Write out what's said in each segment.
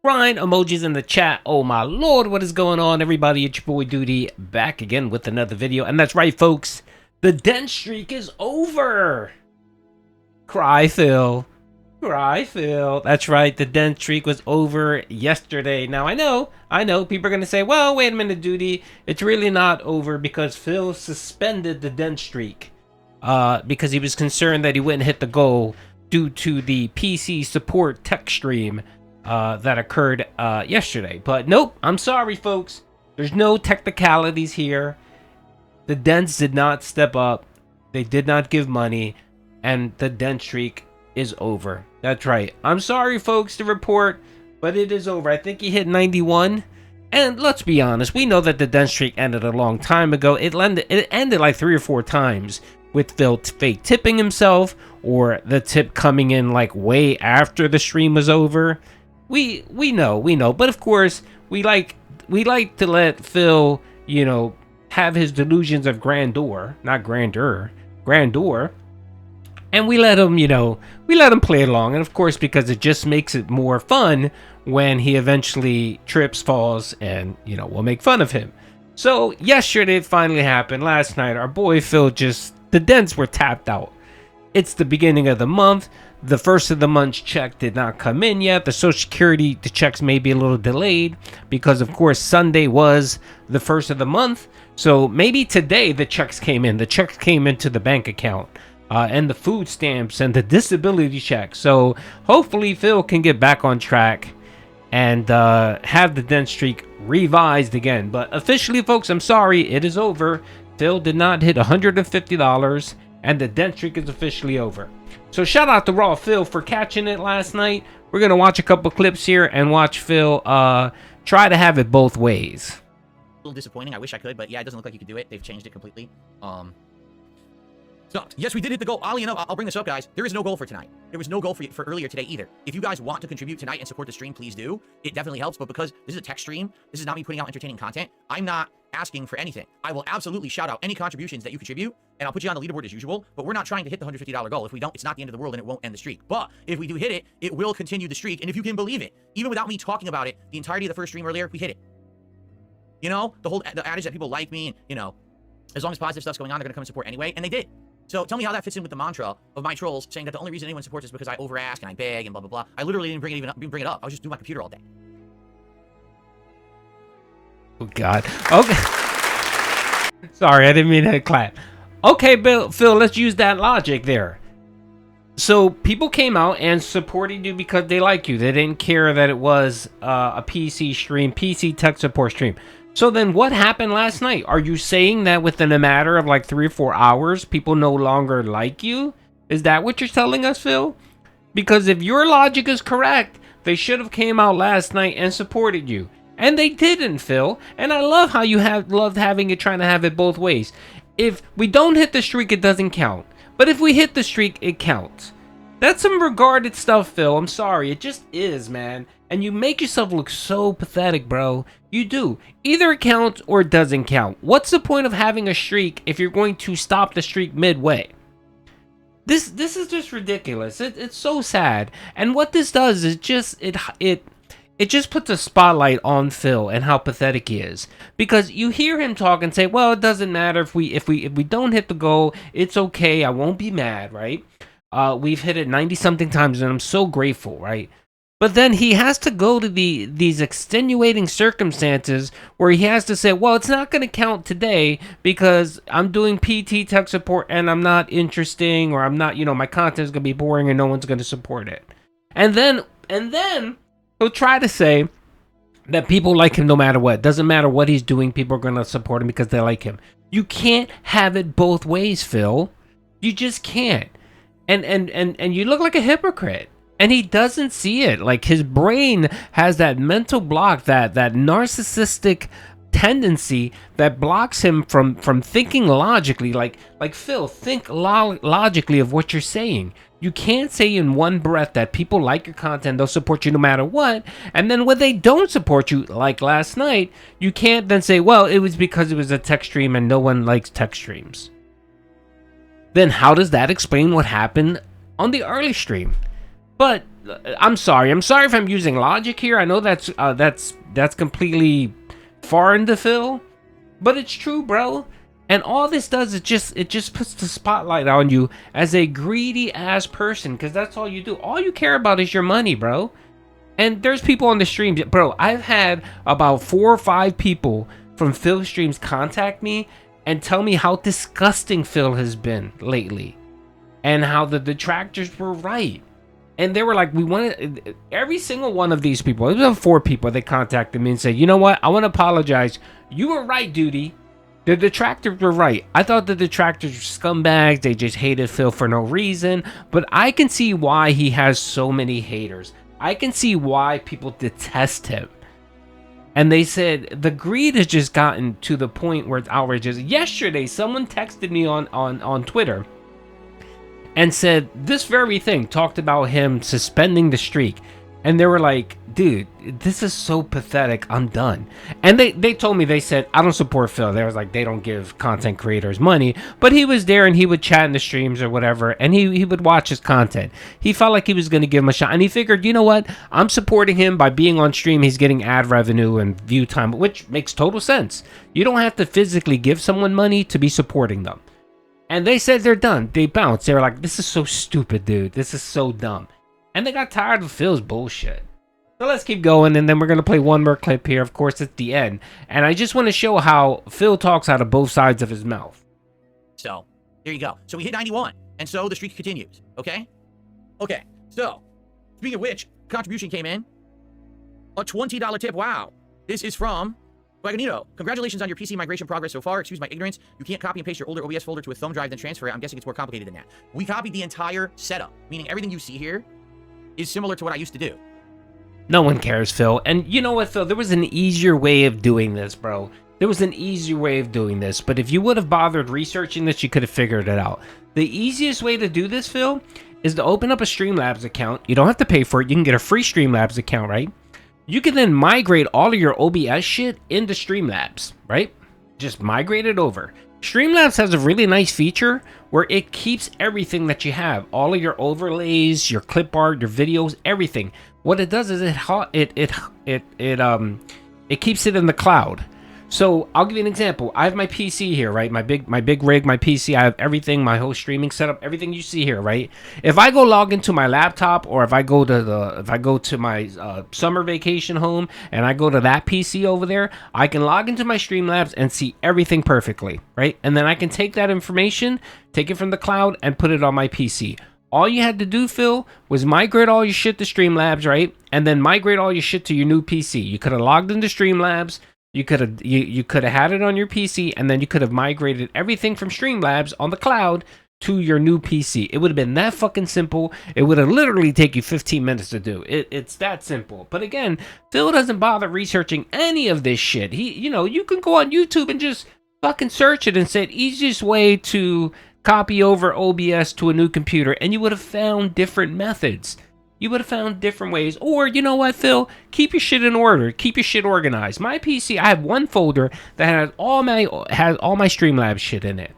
Grind emojis in the chat. Oh my lord, what is going on, everybody? It's your boy Doody back again with another video. And that's right, folks, the Dent Streak is over. Cry Phil. Cry Phil. That's right, the Dent Streak was over yesterday. Now I know people are gonna say, well, wait a minute, Doody, it's really not over because Phil suspended the Dent Streak because he was concerned that he wouldn't hit the goal due to the PC support tech stream that occurred yesterday. But nope, I'm sorry, folks. There's no technicalities here. The Dents did not step up. They did not give money, and the Dent Streak is over. That's right. I'm sorry, folks, to report, but it is over. I think he hit 91. And let's be honest, we know that the Dent Streak ended a long time ago. It ended like 3 or 4 times with Phil fake tipping himself, or the tip coming in like way after the stream was over. We know, but of course we like to let Phil, have his delusions of grandeur, not grandeur, and we let him play along. And of course, because it just makes it more fun when he eventually trips, falls, and we'll make fun of him. So yesterday it finally happened. Last night our boy Phil the dents were tapped out. It's the beginning of the month. The first of the month's check did not come in yet. The Social Security, the checks may be a little delayed because, of course, Sunday was the first of the month. So maybe today the checks came in. The checks came into the bank account, and the food stamps and the disability check. So hopefully Phil can get back on track and have the Dent Streak revised again. But officially, folks, I'm sorry, it is over. Phil did not hit $150, and the Dent Streak is officially over. So shout out to Raw Phil for catching it last night. We're going to watch a couple clips here and watch Phil try to have it both ways. A little disappointing. I wish I could, but yeah, it doesn't look like you could do it. They've changed it completely. Sucked. Yes, we did hit the goal. Oddly enough, I'll bring this up, guys. There is no goal for tonight. There was no goal for earlier today either. If you guys want to contribute tonight and support the stream, please do. It definitely helps, but because this is a tech stream, this is not me putting out entertaining content, I'm not asking for anything. I will absolutely shout out any contributions that you contribute, and I'll put you on the leaderboard as usual, but we're not trying to hit the $150 goal. If we don't, it's not the end of the world, and it won't end the streak. But if we do hit it, it will continue the streak, and if you can believe it, even without me talking about it, the entirety of the first stream earlier, we hit it. The adage that people like me, and, as long as positive stuff's going on, they're going to come and support anyway, and they did. So tell me how that fits in with the mantra of my trolls saying that the only reason anyone supports is because I over-ask and I beg and blah, blah, blah. I literally didn't bring it up. I was just doing my computer all day. Oh, God. Okay. Sorry, I didn't mean to clap. Okay, Phil, let's use that logic there. So people came out and supported you because they like you. They didn't care that it was a PC stream, PC tech support stream. So then what happened last night? Are you saying that within a matter of like 3 or 4 hours, people no longer like you? Is that what you're telling us, Phil? Because if your logic is correct, they should have came out last night and supported you. And they didn't, Phil. And I love how you loved having it, trying to have it both ways. If we don't hit the streak, it doesn't count. But if we hit the streak, it counts. That's some regarded stuff, Phil. I'm sorry. It just is, man. And you make yourself look so pathetic, bro. You do. Either it counts or it doesn't count. What's the point of having a streak if you're going to stop the streak midway? This is just ridiculous. It's so sad. And what this does is it just puts a spotlight on Phil and how pathetic he is. Because you hear him talk and say, well, it doesn't matter if we don't hit the goal. It's okay. I won't be mad, right? We've hit it 90-something times, and I'm so grateful, right? But then he has to go to these extenuating circumstances where he has to say, well, it's not going to count today because I'm doing PT tech support and I'm not interesting, or I'm not, my content is going to be boring and no one's going to support it. And then he'll try to say that people like him no matter what. Doesn't matter what he's doing, people are going to support him because they like him. You can't have it both ways, Phil. You just can't. And you look like a hypocrite. And he doesn't see it. Like, his brain has that mental block, that narcissistic tendency that blocks him from thinking logically. Like Phil, think logically of what you're saying. You can't say in one breath that people like your content, they'll support you no matter what. And then when they don't support you, like last night, you can't then say, well, it was because it was a tech stream and no one likes tech streams. Then how does that explain what happened on the early stream? But I'm sorry if I'm using logic here. I know that's completely foreign to Phil, but it's true, bro. And all this does is it just puts the spotlight on you as a greedy ass person, because that's all you do. All you care about is your money, bro. And there's people on the streams, bro. I've had about 4 or 5 people from Phil streams contact me and tell me how disgusting Phil has been lately, and how the detractors were right. And they were like, we wanted every single one of these people. It was 4 people. They contacted me and said, you know what? I want to apologize. You were right, Doody. The detractors were right. I thought the detractors were scumbags. They just hated Phil for no reason. But I can see why he has so many haters. I can see why people detest him. And they said the greed has just gotten to the point where it's outrageous. Yesterday, someone texted me on Twitter and said this very thing, talked about him suspending the streak. And they were like, dude, this is so pathetic. I'm done. And they told me, they said, I don't support Phil. They was like, they don't give content creators money. But he was there and he would chat in the streams or whatever. And he would watch his content. He felt like he was going to give him a shot. And he figured, you know what? I'm supporting him by being on stream. He's getting ad revenue and view time, which makes total sense. You don't have to physically give someone money to be supporting them. And they said they're done. They bounced. They were like, this is so stupid, dude. This is so dumb. And they got tired of Phil's bullshit. So let's keep going, and then we're going to play one more clip here. Of course, it's the end. And I just want to show how Phil talks out of both sides of his mouth. So, there you go. So we hit 91, and so the streak continues, okay? Okay, so, speaking of which, contribution came in. A $20 tip, wow. This is from Wagonito. Congratulations on your PC migration progress so far. Excuse my ignorance. You can't copy and paste your older OBS folder to a thumb drive then transfer it. I'm guessing it's more complicated than that. We copied the entire setup, meaning everything you see here is similar to what I used to do. No one cares, Phil. And you know what, Phil? There was an easier way of doing this, bro. There was an easier way of doing this. But if you would have bothered researching this, you could have figured it out. The easiest way to do this, Phil, is to open up a Streamlabs account. You don't have to pay for it. You can get a free Streamlabs account, right? You can then migrate all of your OBS shit into Streamlabs, right? Just migrate it over. Streamlabs has a really nice feature where it keeps everything that you have, all of your overlays, your clip art, your videos, everything. What it does is it keeps it in the cloud. So I'll give you an example. I have my PC here, right? My big rig, my PC. I have everything, my whole streaming setup, everything you see here, right? If I go log into my laptop, or if I go to my summer vacation home and I go to that PC over there, I can log into my Streamlabs and see everything perfectly, right? And then I can take that information, take it from the cloud, and put it on my PC. All you had to do, Phil, was migrate all your shit to Streamlabs, right? And then migrate all your shit to your new PC. You could have logged into Streamlabs. You could have had it on your PC, and then you could have migrated everything from Streamlabs on the cloud to your new PC. It would have been that fucking simple. It would have literally taken you 15 minutes to do. It's that simple. But again, Phil doesn't bother researching any of this shit. You can go on YouTube and just fucking search it and say easiest way to copy over OBS to a new computer, and you would have found different methods. You would have found different ways. Or, you know what, Phil? Keep your shit in order. Keep your shit organized. My PC, I have one folder that has all my Streamlabs shit in it.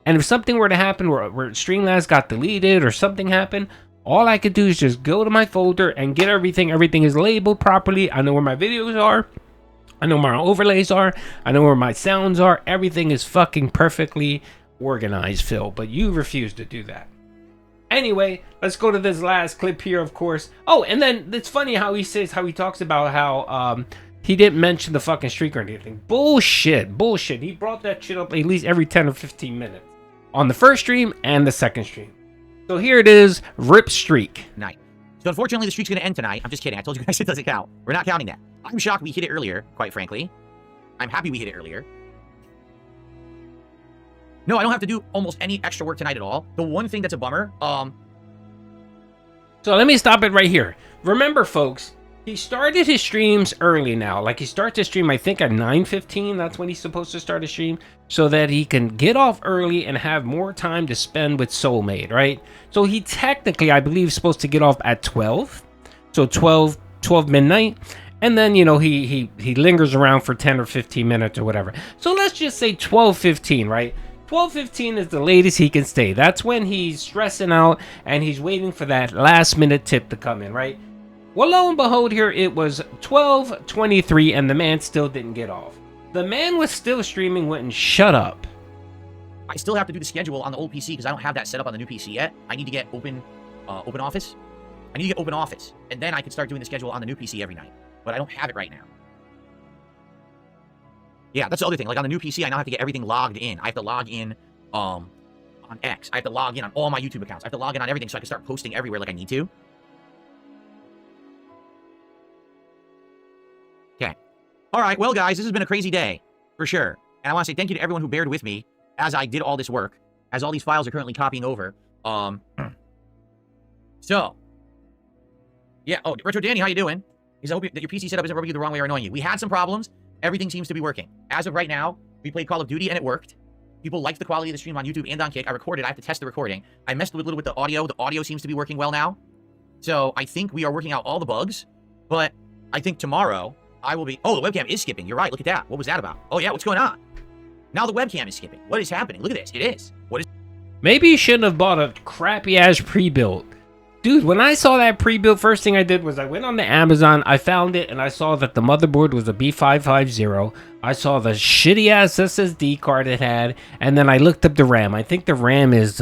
And if something were to happen where Streamlabs got deleted or something happened, all I could do is just go to my folder and get everything. Everything is labeled properly. I know where my videos are. I know where my overlays are. I know where my sounds are. Everything is fucking perfectly organized, Phil. But you refuse to do that. Anyway, let's go to this last clip here, of course. Oh, and then it's funny how he talks about how he didn't mention the fucking streak or anything. Bullshit. He brought that shit up at least every 10 or 15 minutes on the first stream and the second stream. So here it is, rip streak. Night. So unfortunately, the streak's going to end tonight. I'm just kidding. I told you guys it doesn't count. We're not counting that. I'm shocked we hit it earlier, quite frankly. I'm happy we hit it earlier. No, I don't have to do almost any extra work tonight at all. The one thing that's a bummer, So let me stop it right here. Remember, folks, he started his streams early now. Like, he starts his stream, I think, at 9:15. That's when he's supposed to start his stream. So that he can get off early and have more time to spend with Soulmate, right? So he technically, I believe, is supposed to get off at 12. So 12 midnight. And then, he lingers around for 10 or 15 minutes or whatever. So let's just say 12:15, right? 12:15 is the latest he can stay. That's when he's stressing out and he's waiting for that last minute tip to come in, right? Well, lo and behold, here it was 12:23 and the man still didn't get off. The man was still streaming, wouldn't shut up. I still have to do the schedule on the old PC because I don't have that set up on the new PC yet. I need to get open office. I need to get open office, and then I can start doing the schedule on the new PC every night. But I don't have it right now. Yeah, that's the other thing. Like on the new PC, I now have to get everything logged in. I have to log in on X. I have to log in on all my YouTube accounts. I have to log in on everything so I can start posting everywhere like I need to. Okay. All right, well, guys, this has been a crazy day, for sure. And I want to say thank you to everyone who bared with me as I did all this work, as all these files are currently copying over. So, yeah. Oh, Retro Danny, how you doing? I hope that your PC setup isn't rubbing you the wrong way or annoying you. We had some problems. Everything seems to be working. As of right now, we played Call of Duty and it worked. People liked the quality of the stream on YouTube and on Kick. I recorded. I have to test the recording. I messed a little with the audio. The audio seems to be working well now. So I think we are working out all the bugs. But I think tomorrow I will be... Oh, the webcam is skipping. You're right. Look at that. What was that about? Oh, yeah. What's going on? Now the webcam is skipping. What is happening? Look at this. It is. What is... Maybe you shouldn't have bought a crappy-ass pre-built. Dude, when I saw that pre-built, first thing I did was I went on the Amazon, I found it, and I saw that the motherboard was a B550. I saw the shitty-ass SSD card it had, and then I looked up the RAM. I think the RAM is,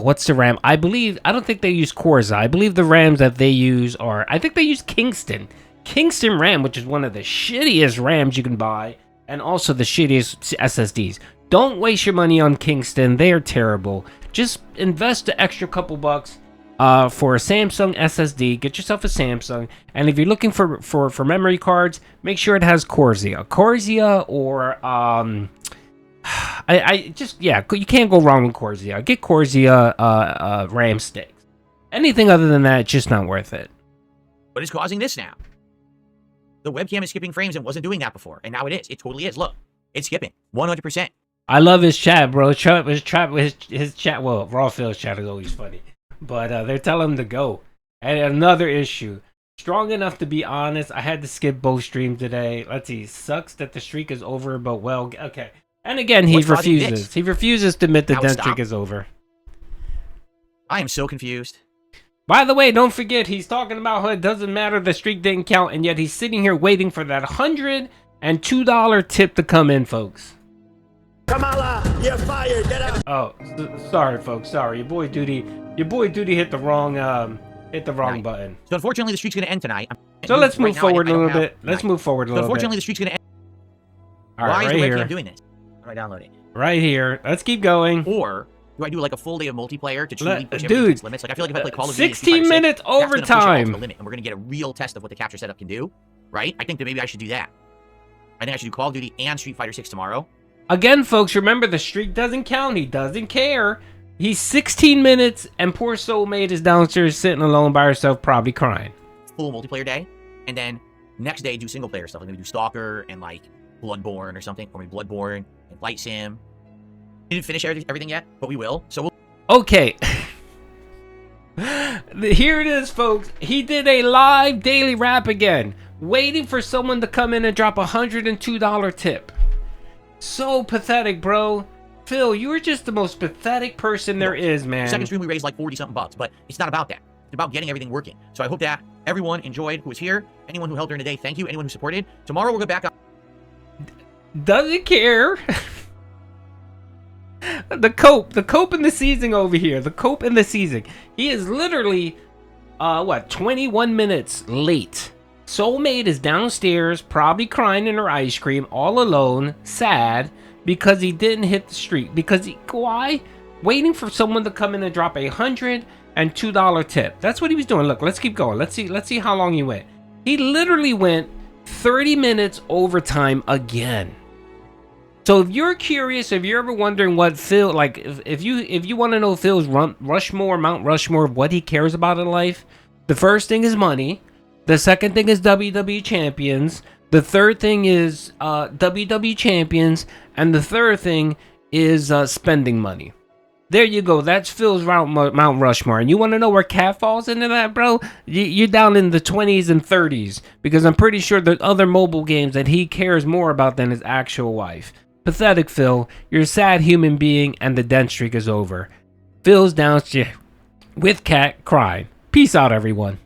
what's the RAM? I don't think they use Corsa. I believe the RAMs that they use are, I think they use Kingston. Kingston RAM, which is one of the shittiest RAMs you can buy, and also the shittiest SSDs. Don't waste your money on Kingston. They are terrible. Just invest the extra couple bucks for a Samsung SSD. Get yourself a Samsung. And if you're looking for memory cards, make sure it has Corsair. Corsair or you can't go wrong with Corsair. Get Corsair RAM sticks. Anything other than that, it's just not worth it. What is causing this now? The webcam is skipping frames and wasn't doing that before. And now it is. It totally is. Look, it's skipping 100%. I love his chat, bro. His chat, well, Raw Phil's chat is always funny. But they're telling him to go. And another issue. Strong enough to be honest, I had to skip both streams today. Let's see. Sucks that the streak is over, but well, okay. And again, he refuses. He refuses to admit the Dent Streak is over. I am so confused. By the way, don't forget, he's talking about how it doesn't matter, the streak didn't count, and yet he's sitting here waiting for that $102 tip to come in, folks. Kamala, you're fired. Get out. Oh, sorry, folks. Sorry, your boy Doody hit the wrong button. So unfortunately, the streak's gonna end tonight. So let's move forward a little bit. Let's move forward a little bit. Unfortunately, the streak's gonna end. All right, right here. Why is the webcam doing this? How do I download it? Right here. Let's keep going. Or do I do like a full day of multiplayer to truly push dude, everything's limits? Like I feel like if I play Call of Duty, 16 minutes overtime, and we're gonna get a real test of what the capture setup can do, right? I think that maybe I should do that. I think I should do Call of Duty and Street Fighter 6 tomorrow. Again, folks, remember the streak doesn't count. He doesn't care. He's 16 minutes, and poor soulmate is downstairs sitting alone by herself, probably crying. Full multiplayer day, and then next day do single player stuff. Like maybe do Stalker and like Bloodborne or something, or maybe Bloodborne and Flight Sim. We didn't finish everything yet, but we will. So we'll. Okay. Here it is, folks. He did a live daily rap again, waiting for someone to come in and drop a $102 tip. So pathetic, bro. Phil, you are just the most pathetic person there is, man. Second stream we raised like 40-something bucks, but it's not about that. It's about getting everything working. So I hope that everyone enjoyed who was here. Anyone who helped during the day, thank you. Anyone who supported. Tomorrow we'll go back on. Doesn't care. The cope in the season over here. The cope in the season. He is literally, 21 minutes late. Soulmate is downstairs, probably crying in her ice cream, all alone, sad, because he didn't hit the streak. Why? Waiting for someone to come in and drop a $102 tip. That's what he was doing. Look, let's keep going. Let's see how long he went. He literally went 30 minutes overtime again. So if you're curious, if you're ever wondering what Phil, like, if you want to know Phil's Mount Rushmore, what he cares about in life, the first thing is money. The second thing is WWE Champions. The third thing is WWE Champions. And the third thing is spending money. There you go. That's Phil's Mount Rushmore. And you want to know where Cat falls into that, bro? You're down in the 20s and 30s. Because I'm pretty sure there's other mobile games that he cares more about than his actual wife. Pathetic Phil, you're a sad human being and the Dent Streak is over. Phil's downstairs with Cat crying. Peace out, everyone.